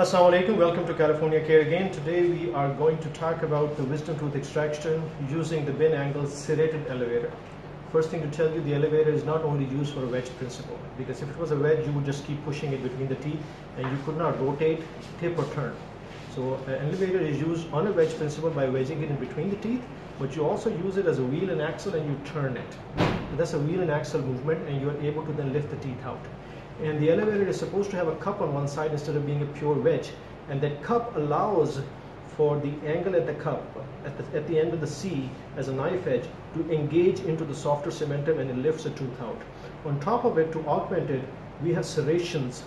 Assalamu alaikum, welcome to CaliforniaCare again. Today we are going to talk about the wisdom tooth extraction using the bin angle serrated elevator. First thing to tell you, the elevator is not only used for a wedge principle, because if it was a wedge you would just keep pushing it between the teeth and you could not rotate, tip or turn. So an elevator is used on a wedge principle by wedging it in between the teeth, but you also use it as a wheel and axle and you turn it. So that's a wheel and axle movement and you are able to then lift the teeth out. And the elevator is supposed to have a cup on one side instead of being a pure wedge, and that cup allows for the angle at the cup at the end of the C as a knife edge to engage into the softer cementum and it lifts the tooth out. On top of it, to augment it, we have serrations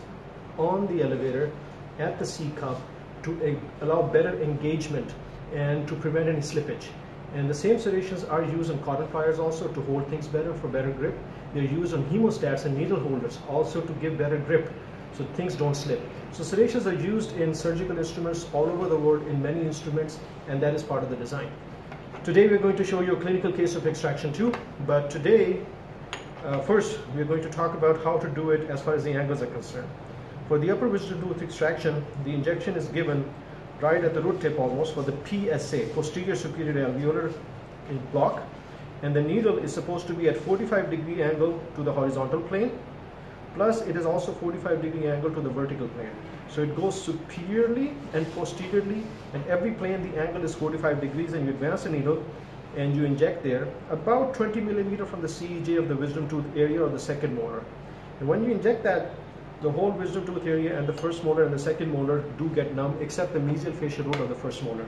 on the elevator at the C cup to allow better engagement and to prevent any slippage. And the same serrations are used in cotton pliers also to hold things better for better grip. They're used on hemostats and needle holders also to give better grip so things don't slip. So serrations are used in surgical instruments all over the world in many instruments, and that is part of the design. Today we're going to show you a clinical case of extraction too, but today first we're going to talk about how to do it as far as the angles are concerned. For the upper wisdom tooth extraction, the injection is given right at the root tip almost for the PSA, posterior superior alveolar block, and the needle is supposed to be at 45-degree angle to the horizontal plane, plus it is also 45-degree angle to the vertical plane. So it goes superiorly and posteriorly, and every plane the angle is 45 degrees, and you advance the needle and you inject there about 20 millimeter from the CEJ of the wisdom tooth area or the second molar. And when you inject that, the whole wisdom tooth area and the first molar and the second molar do get numb, except the mesial facial root of the first molar.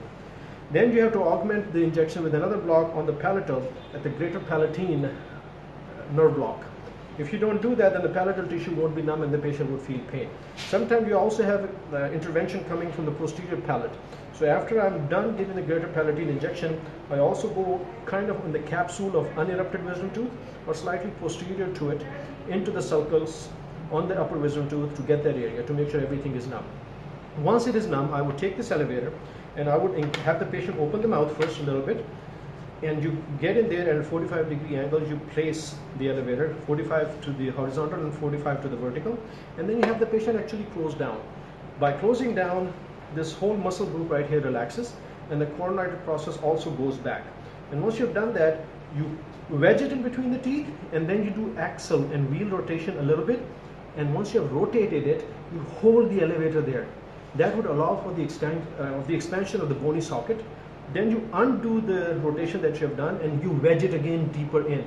Then you have to augment the injection with another block on the palatal at the greater palatine nerve block. If you don't do that, then the palatal tissue won't be numb and the patient would feel pain. Sometimes you also have intervention coming from the posterior palate. So after I'm done giving the greater palatine injection, I also go kind of on the capsule of unerupted wisdom tooth or slightly posterior to it into the sulcus on the upper wisdom tooth to get that area to make sure everything is numb. Once it is numb, I would take this elevator and I would have the patient open the mouth first a little bit, and you get in there at a 45-degree angle. You place the elevator 45 to the horizontal and 45 to the vertical, and then you have the patient actually close down. By closing down, this whole muscle group right here relaxes, and the coronary process also goes back. And once you've done that, you wedge it in between the teeth, and then you do axle and wheel rotation a little bit. And once you have rotated it, you hold the elevator there. That would allow for the expansion of the bony socket. Then you undo the rotation that you have done and you wedge it again deeper in.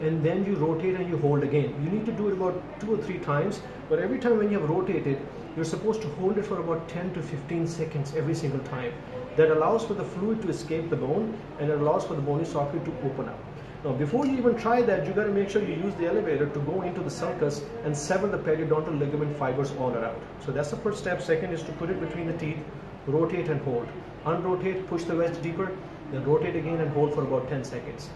And then you rotate and you hold again. You need to do it about 2 or 3 times, but every time when you have rotated, you're supposed to hold it for about 10 to 15 seconds every single time. That allows for the fluid to escape the bone, and it allows for the bony socket to open up. Now, before you even try that, you got to make sure you use the elevator to go into the sulcus and sever the periodontal ligament fibers all around. So that's the first step. Second is to put it between the teeth, rotate and hold. Unrotate, push the wedge deeper, then rotate again and hold for about 10 seconds.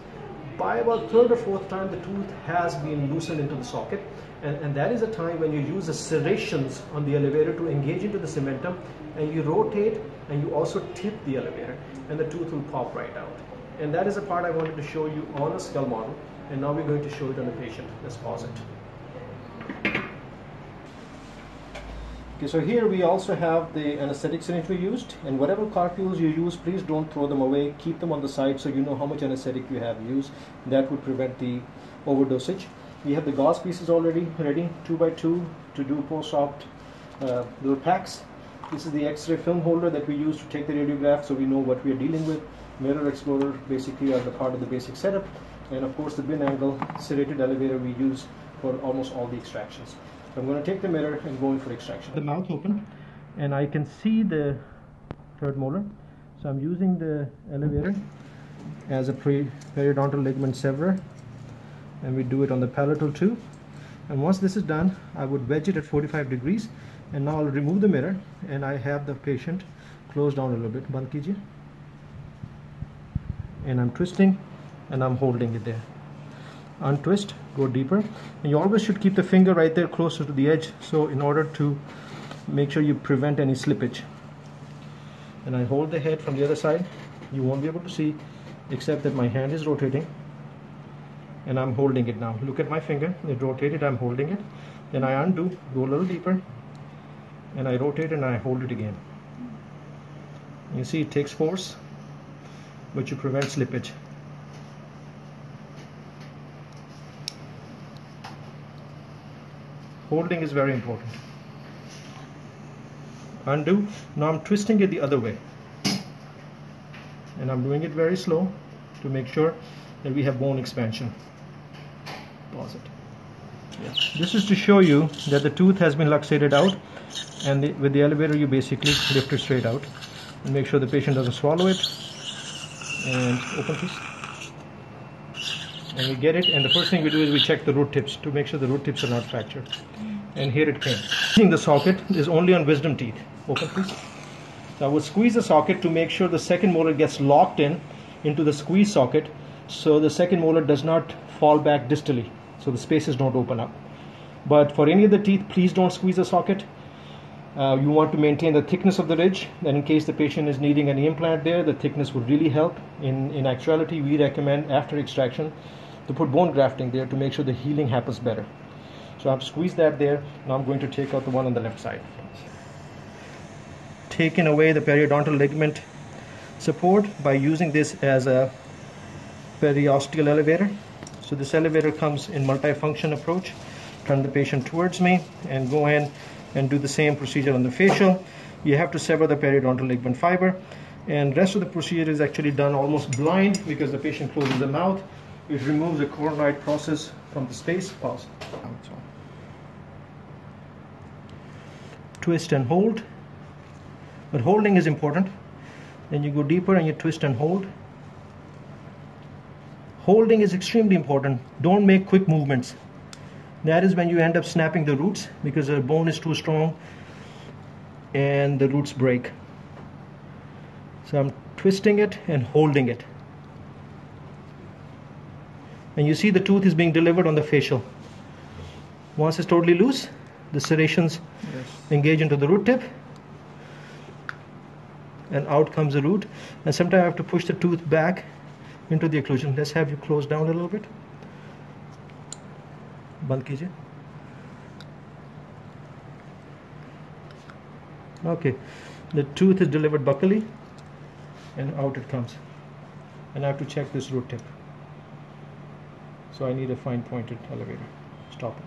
By about 3rd or 4th time, the tooth has been loosened into the socket, and that is a time when you use the serrations on the elevator to engage into the cementum, and you rotate and you also tip the elevator, and the tooth will pop right out. And that is a part I wanted to show you on a skull model, and now we're going to show it on the patient. Let's pause it. Okay, so here we also have the anesthetic syringe we used, and whatever carpules you use, please don't throw them away. Keep them on the side so you know how much anesthetic you have used. That would prevent the overdosage. We have the gauze pieces already ready, 2x2 to do post-op little packs. This is the X-ray film holder that we use to take the radiograph so we know what we are dealing with. Mirror explorer basically are the part of the basic setup, and of course the bin angle serrated elevator we use for almost all the extractions. So I'm going to take the mirror and go in for extraction. The mouth open, and I can see the 3rd molar, so I'm using the elevator as a periodontal ligament severer, and we do it on the palatal too. And once this is done, I would wedge it at 45 degrees, and now I'll remove the mirror and I have the patient close down a little bit. Band kijiye. And I'm twisting and I'm holding it there. Untwist, go deeper, and you always should keep the finger right there closer to the edge, so in order to make sure you prevent any slippage. And I hold the head from the other side. You won't be able to see except that my hand is rotating and I'm holding it now. Look at my finger, it rotated, I'm holding it. Then I undo, go a little deeper, and I rotate and I hold it again. You see it takes force, but you prevent slippage. Holding is very important. Undo. Now I'm twisting it the other way, and I'm doing it very slow to make sure that we have bone expansion. Pause it. Yeah. This is to show you that the tooth has been luxated out, and with the elevator you basically lift it straight out and make sure the patient doesn't swallow it. And open please. And we get it, and the first thing we do is we check the root tips to make sure the root tips are not fractured. And here it came. The socket is only on wisdom teeth. Open please. So I will squeeze the socket to make sure the second molar gets locked into the squeeze socket, so the second molar does not fall back distally, so the spaces don't open up. But for any of the teeth, please don't squeeze the socket. You want to maintain the thickness of the ridge, and in case the patient is needing any implant there, the thickness would really help. In actuality, we recommend after extraction to put bone grafting there to make sure the healing happens better. So I've squeezed that there. Now I'm going to take out the one on the left side. Taking away the periodontal ligament support by using this as a periosteal elevator. So this elevator comes in multifunction approach. Turn the patient towards me and go in and do the same procedure on the facial. You have to sever the periodontal ligament fiber, and rest of the procedure is actually done almost blind because the patient closes the mouth. It removes the coronoid process from the space. Pause. Twist and hold, but holding is important. Then you go deeper and you twist and hold. Holding is extremely important. Don't make quick movements. That is when you end up snapping the roots because the bone is too strong and the roots break. So I'm twisting it and holding it. And you see the tooth is being delivered on the facial. Once it's totally loose, the serrations engage into the root tip, and out comes the root. And sometimes I have to push the tooth back into the occlusion. Let's have you close down a little bit. Band kijiye. Okay, the tooth is delivered buccally, and out it comes. And I have to check this root tip. So I need a fine pointed elevator. Stop it.